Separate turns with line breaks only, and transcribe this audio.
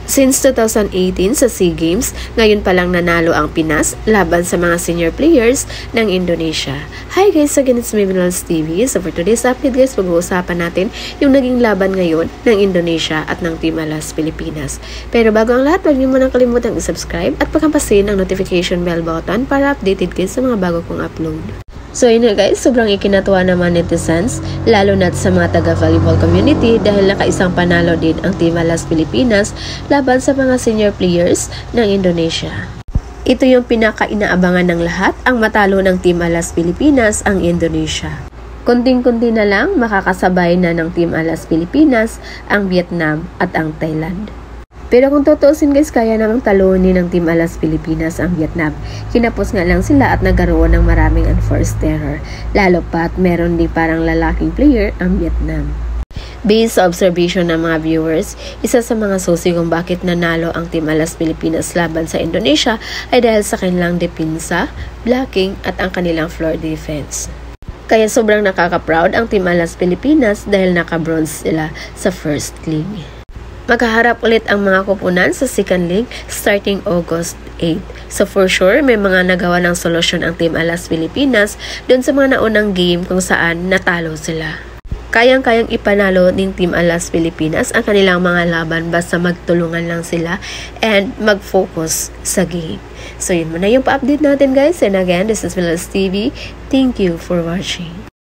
Since 2018 sa SEA Games, ngayon pa lang nanalo ang Pinas laban sa mga senior players ng Indonesia. Hi guys, again it's me Vinals TV. So for today's update guys, pag-uusapan natin yung naging laban ngayon ng Indonesia at ng Team Alas Pilipinas. Pero bago ang lahat, huwag niyo munang kalimutang i-subscribe at pagkampasin ang notification bell button para updated kayo sa mga bago kong upload. So yun nga guys, sobrang ikinatuwa naman netizens, lalo na sa mga taga-volleyball community dahil nakaisang panalo din ang Team Alas Pilipinas laban sa mga senior players ng Indonesia. Ito yung pinaka-inaabangan ng lahat, ang matalo ng Team Alas Pilipinas ang Indonesia. Kunting-kunti na lang makakasabay na ng Team Alas Pilipinas ang Vietnam at ang Thailand. Pero kung tutuusin guys, kaya namang talunin ng Team Alas Pilipinas ang Vietnam. Kinapos nga lang sila at nagkaroon ng maraming unforced error. Lalo pa at meron din parang lalaking player ang Vietnam. Based sa observation ng mga viewers, isa sa mga susi kung bakit nanalo ang Team Alas Pilipinas laban sa Indonesia ay dahil sa kanilang depensa, blocking at ang kanilang floor defense. Kaya sobrang nakaka-proud ang Team Alas Pilipinas dahil naka-bronze sila sa first league. Magkaharap ulit ang mga koponan sa second league starting August 8. So for sure, may mga nagawa ng solusyon ang Team Alas Pilipinas doon sa mga naunang game kung saan natalo sila. Kayang-kayang ipanalo ng Team Alas Pilipinas ang kanilang mga laban basta magtulungan lang sila and mag-focus sa game. So yun muna yung pa-update natin guys. And again, this is Vinals TV. Thank you for watching.